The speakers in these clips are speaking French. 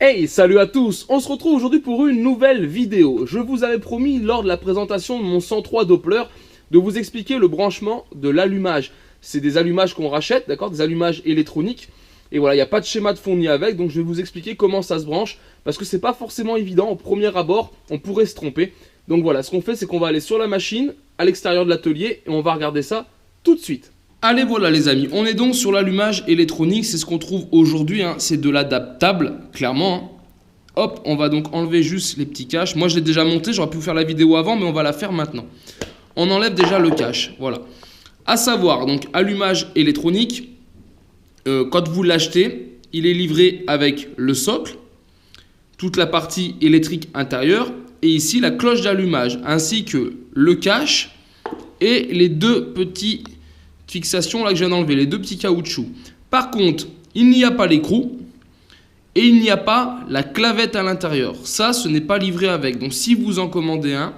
Hey, salut à tous! On se retrouve aujourd'hui pour une nouvelle vidéo. Je vous avais promis lors de la présentation de mon 103 Doppler de vous expliquer le branchement de l'allumage. C'est des allumages qu'on rachète, d'accord? Des allumages électroniques. Et voilà, il n'y a pas de schéma de fourni avec, donc je vais vous expliquer comment ça se branche, parce que c'est pas forcément évident. Au premier abord, on pourrait se tromper. Donc voilà, ce qu'on fait, c'est qu'on va aller sur la machine, à l'extérieur de l'atelier, et on va regarder ça tout de suite. Allez, voilà les amis, on est donc sur l'allumage électronique, c'est ce qu'on trouve aujourd'hui, hein. C'est de l'adaptable, clairement, hein. Hop, on va donc enlever juste les petits caches. Moi, je l'ai déjà monté, j'aurais pu vous faire la vidéo avant, mais on va la faire maintenant. On enlève déjà le cache, voilà. À savoir, donc, allumage électronique, quand vous l'achetez, il est livré avec le socle, toute la partie électrique intérieure, et ici, la cloche d'allumage, ainsi que le cache et les deux petites fixations là que je viens d'enlever, les deux petits caoutchoucs. Par contre, il n'y a pas l'écrou. Et il n'y a pas la clavette à l'intérieur. Ça, ce n'est pas livré avec. Donc, si vous en commandez un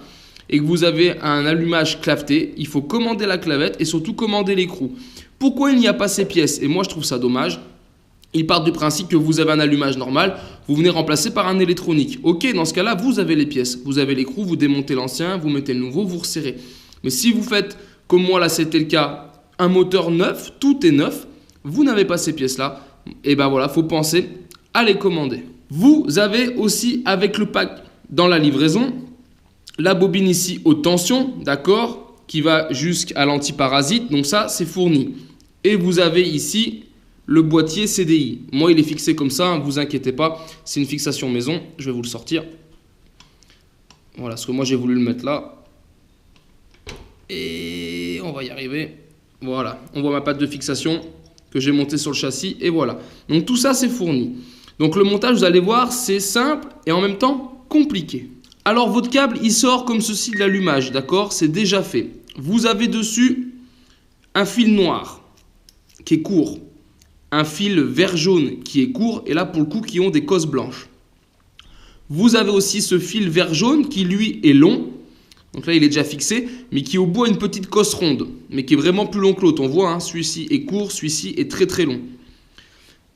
et que vous avez un allumage claveté, il faut commander la clavette et surtout commander l'écrou. Pourquoi il n'y a pas ces pièces? Et moi, je trouve ça dommage. Ils partent du principe que vous avez un allumage normal, vous venez remplacer par un électronique. Ok, dans ce cas-là, vous avez les pièces. Vous avez l'écrou, vous démontez l'ancien, vous mettez le nouveau, vous resserrez. Mais si vous faites, comme moi, là, c'était le cas, un moteur neuf, tout est neuf, vous n'avez pas ces pièces-là. Et ben voilà, il faut penser à les commander. Vous avez aussi avec le pack dans la livraison la bobine ici haute tension, d'accord, qui va jusqu'à l'antiparasite, donc ça c'est fourni. Et vous avez ici le boîtier CDI. Moi il est fixé comme ça, ne vous inquiétez pas, c'est une fixation maison, je vais vous le sortir. Voilà, parce que moi j'ai voulu le mettre là. Et on va y arriver. Voilà, on voit ma patte de fixation que j'ai montée sur le châssis et voilà. Donc tout ça c'est fourni. Donc le montage, vous allez voir, c'est simple et en même temps compliqué. Alors votre câble, il sort comme ceci de l'allumage, d'accord? C'est déjà fait. Vous avez dessus un fil noir qui est court, un fil vert jaune qui est court et là pour le coup qui ont des cosses blanches. Vous avez aussi ce fil vert jaune qui lui est long, donc là il est déjà fixé, mais qui au bout a une petite cosse ronde, mais qui est vraiment plus long que l'autre. On voit, hein, celui-ci est court, celui-ci est très très long.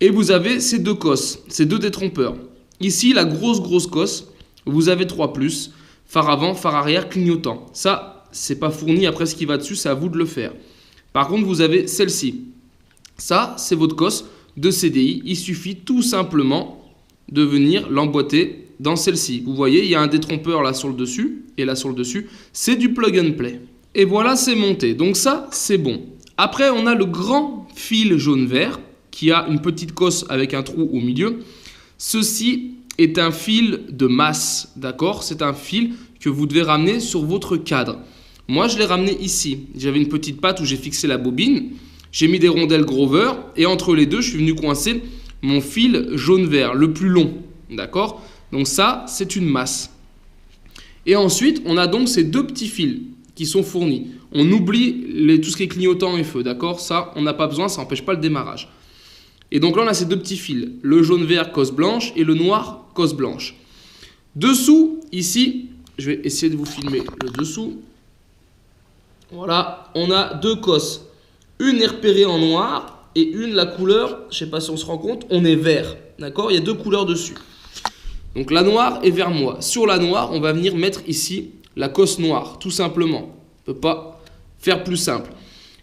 Et vous avez ces deux cosses, ces deux détrompeurs. Ici, la grosse cosse, vous avez 3+, phare avant, phare arrière, clignotant. Ça, c'est pas fourni, après ce qui va dessus, c'est à vous de le faire. Par contre, vous avez celle-ci. Ça, c'est votre cosse de CDI. Il suffit tout simplement de venir l'emboîter dans celle-ci. Vous voyez, il y a un détrompeur là sur le dessus, et là sur le dessus. C'est du plug and play. Et voilà, c'est monté. Donc ça, c'est bon. Après, on a le grand fil jaune-vert, qui a une petite cosse avec un trou au milieu. Ceci est un fil de masse, d'accord? C'est un fil que vous devez ramener sur votre cadre. Moi, je l'ai ramené ici. J'avais une petite patte où j'ai fixé la bobine. J'ai mis des rondelles Grover et entre les deux, je suis venu coincer mon fil jaune-vert, le plus long, d'accord? Donc ça, c'est une masse. Et ensuite, on a donc ces deux petits fils qui sont fournis. On oublie tout ce qui est clignotant et feu, d'accord? Ça, on n'a pas besoin, ça n'empêche pas le démarrage. Et donc là, on a ces deux petits fils, le jaune-vert, cosse blanche, et le noir, cosse blanche. Dessous, ici, je vais essayer de vous filmer le dessous. Voilà, on a deux cosses. Une est repérée en noir, et une, la couleur, je ne sais pas si on se rend compte, on est vert. D'accord? Il y a deux couleurs dessus. Donc la noire est vers moi. Sur la noire, on va venir mettre ici la cosse noire, tout simplement. On ne peut pas faire plus simple.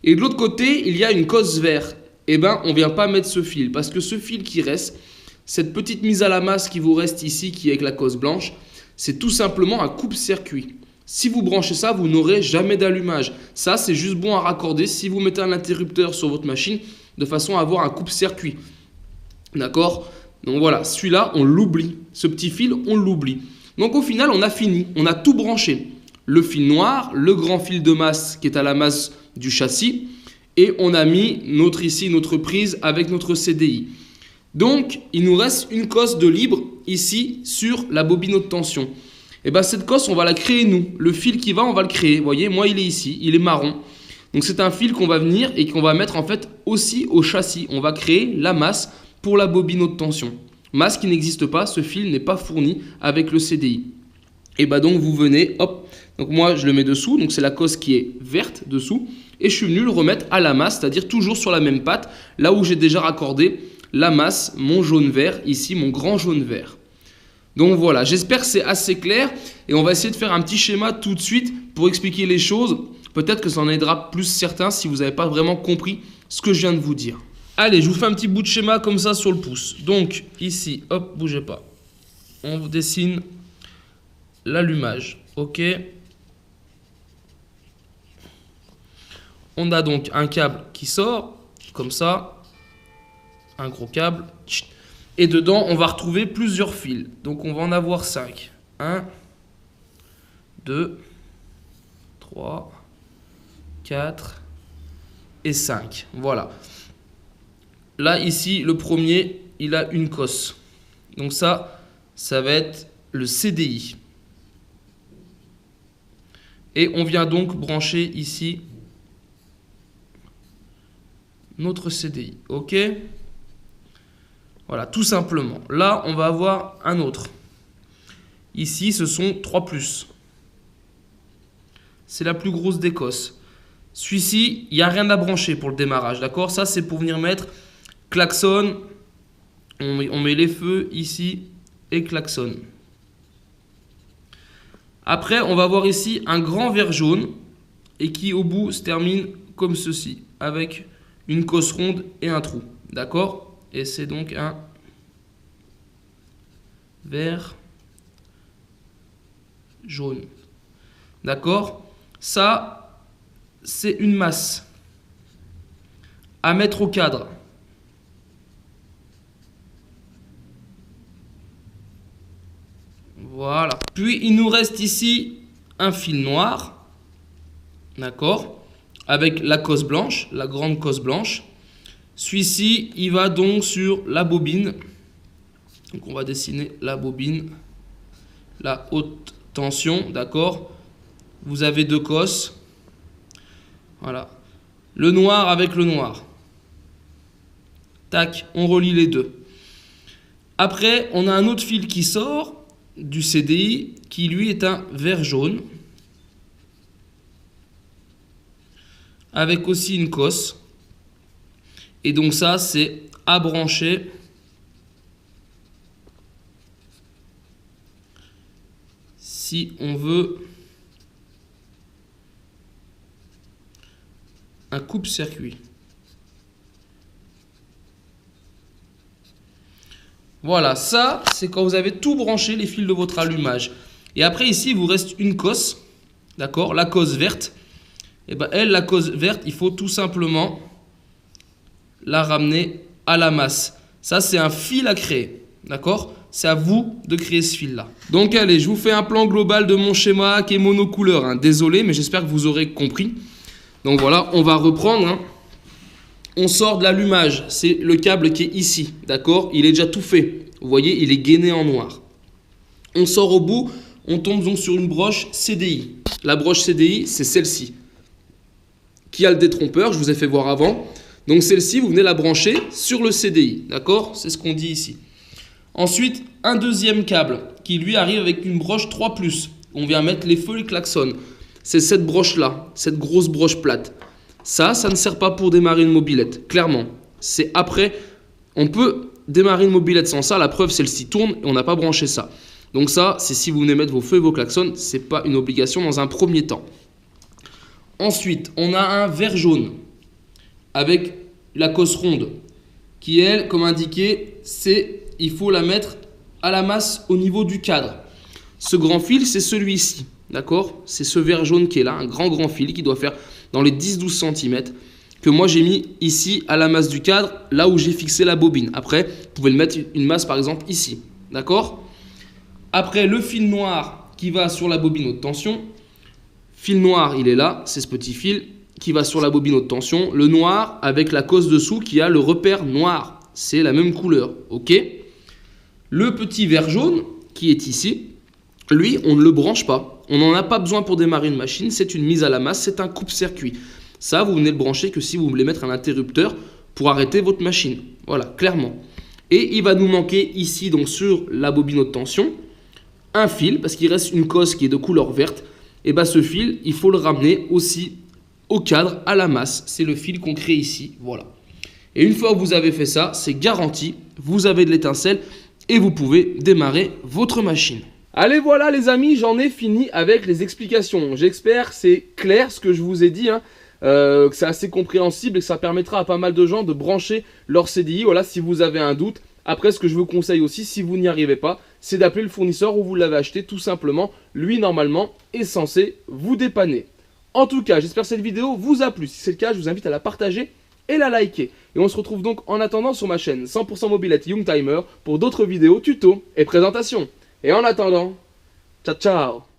Et de l'autre côté, il y a une cosse verte. Eh bien, on ne vient pas mettre ce fil, parce que ce fil qui reste, cette petite mise à la masse qui vous reste ici, qui est avec la cosse blanche, c'est tout simplement un coupe-circuit. Si vous branchez ça, vous n'aurez jamais d'allumage. Ça, c'est juste bon à raccorder si vous mettez un interrupteur sur votre machine, de façon à avoir un coupe-circuit. D'accord? Donc voilà, celui-là, on l'oublie. Ce petit fil, on l'oublie. Donc au final, on a fini, on a tout branché. Le fil noir, le grand fil de masse qui est à la masse du châssis, et on a mis notre prise avec notre CDI. Donc, il nous reste une cosse de libre ici sur la bobine haute tension. Et bien, cette cosse, on va la créer nous. Le fil qui va, on va le créer. Vous voyez, moi, il est ici, il est marron. Donc, c'est un fil qu'on va venir et qu'on va mettre en fait aussi au châssis. On va créer la masse pour la bobine haute tension. Masse qui n'existe pas, ce fil n'est pas fourni avec le CDI. Et bien, donc, vous venez, hop. Donc, moi, je le mets dessous. Donc, c'est la cosse qui est verte dessous. Et je suis venu le remettre à la masse, c'est-à-dire toujours sur la même patte, là où j'ai déjà raccordé la masse, mon jaune-vert, ici mon grand jaune-vert. Donc voilà, j'espère que c'est assez clair et on va essayer de faire un petit schéma tout de suite pour expliquer les choses. Peut-être que ça en aidera plus certains si vous n'avez pas vraiment compris ce que je viens de vous dire. Allez, je vous fais un petit bout de schéma comme ça sur le pouce. Donc ici, hop, bougez pas. On dessine l'allumage, ok. On a donc un câble qui sort, comme ça, un gros câble. Et dedans, on va retrouver plusieurs fils. Donc, on va en avoir 5. 1, 2, 3, 4 et 5. Voilà. Là, ici, le premier, il a une cosse. Donc ça va être le CDI. Et on vient donc brancher ici notre CDI. OK ? Voilà, tout simplement. Là, on va avoir un autre. Ici, ce sont 3+. C'est la plus grosse des cosses. Celui-ci, il n'y a rien à brancher pour le démarrage. D'accord ? Ça, c'est pour venir mettre klaxon. On met les feux ici et klaxon. Après, on va voir ici un grand vert jaune et qui, au bout, se termine comme ceci, avec une cosse ronde et un trou. D'accord ? Et c'est donc un vert jaune. D'accord? Ça, c'est une masse à mettre au cadre. Voilà. Puis, il nous reste ici un fil noir. D'accord? Avec la cosse blanche, la grande cosse blanche. Celui-ci, il va donc sur la bobine. Donc, on va dessiner la bobine. La haute tension, d'accord? Vous avez 2 cosses. Voilà. Le noir avec le noir. Tac, on relie les deux. Après, on a un autre fil qui sort du CDI, qui lui est un vert jaune. Avec aussi une cosse. Et donc ça, c'est à brancher si on veut un coupe-circuit. Voilà, ça, c'est quand vous avez tout branché, les fils de votre allumage. Et après, ici, il vous reste une cosse, d'accord, la cosse verte. Et ben elle, la cosse verte, il faut tout simplement la ramener à la masse. Ça, c'est un fil à créer. D'accord? C'est à vous de créer ce fil-là. Donc, allez, je vous fais un plan global de mon schéma qui est monocouleur. Hein. Désolé, mais j'espère que vous aurez compris. Donc, voilà, on va reprendre. Hein. On sort de l'allumage. C'est le câble qui est ici. D'accord? Il est déjà tout fait. Vous voyez, il est gainé en noir. On sort au bout. On tombe donc sur une broche CDI. La broche CDI, c'est celle-ci. Qui a le détrompeur, je vous ai fait voir avant. Donc celle-ci, vous venez la brancher sur le CDI, d'accord? C'est ce qu'on dit ici. Ensuite, un deuxième câble qui lui arrive avec une broche 3+. On vient mettre les feux et le klaxon. C'est cette broche-là, cette grosse broche plate. Ça ne sert pas pour démarrer une mobilette, clairement. C'est après, on peut démarrer une mobilette sans ça. La preuve, celle-ci tourne et on n'a pas branché ça. Donc ça, c'est si vous venez mettre vos feux et vos klaxons, ce n'est pas une obligation dans un premier temps. Ensuite, on a un vert jaune avec la cosse ronde qui, elle, comme indiqué, il faut la mettre à la masse au niveau du cadre. Ce grand fil, c'est celui-ci, d'accord? C'est ce vert jaune qui est là, un grand fil qui doit faire dans les 10-12 cm que moi j'ai mis ici à la masse du cadre, là où j'ai fixé la bobine. Après, vous pouvez le mettre une masse par exemple ici, d'accord? Après, le fil noir qui va sur la bobine haute tension. Fil noir, il est là, c'est ce petit fil qui va sur la bobine haute tension. Le noir avec la cosse dessous qui a le repère noir. C'est la même couleur, ok? Le petit vert jaune qui est ici, lui, on ne le branche pas. On n'en a pas besoin pour démarrer une machine. C'est une mise à la masse, c'est un coupe-circuit. Ça, vous venez le brancher que si vous voulez mettre un interrupteur pour arrêter votre machine. Voilà, clairement. Et il va nous manquer ici, donc sur la bobine haute tension, un fil, parce qu'il reste une cosse qui est de couleur verte. Et bien ce fil, il faut le ramener aussi au cadre, à la masse. C'est le fil qu'on crée ici, voilà. Et une fois que vous avez fait ça, c'est garanti, vous avez de l'étincelle et vous pouvez démarrer votre machine. Allez, voilà les amis, j'en ai fini avec les explications. J'espère que c'est clair ce que je vous ai dit, que c'est assez compréhensible et que ça permettra à pas mal de gens de brancher leur CDI. Voilà, si vous avez un doute. Après, ce que je vous conseille aussi, si vous n'y arrivez pas, c'est d'appeler le fournisseur où vous l'avez acheté, tout simplement. Lui, normalement, est censé vous dépanner. En tout cas, j'espère que cette vidéo vous a plu. Si c'est le cas, je vous invite à la partager et la liker. Et on se retrouve donc en attendant sur ma chaîne 100% mobilette Youngtimer pour d'autres vidéos, tutos et présentations. Et en attendant, ciao ciao!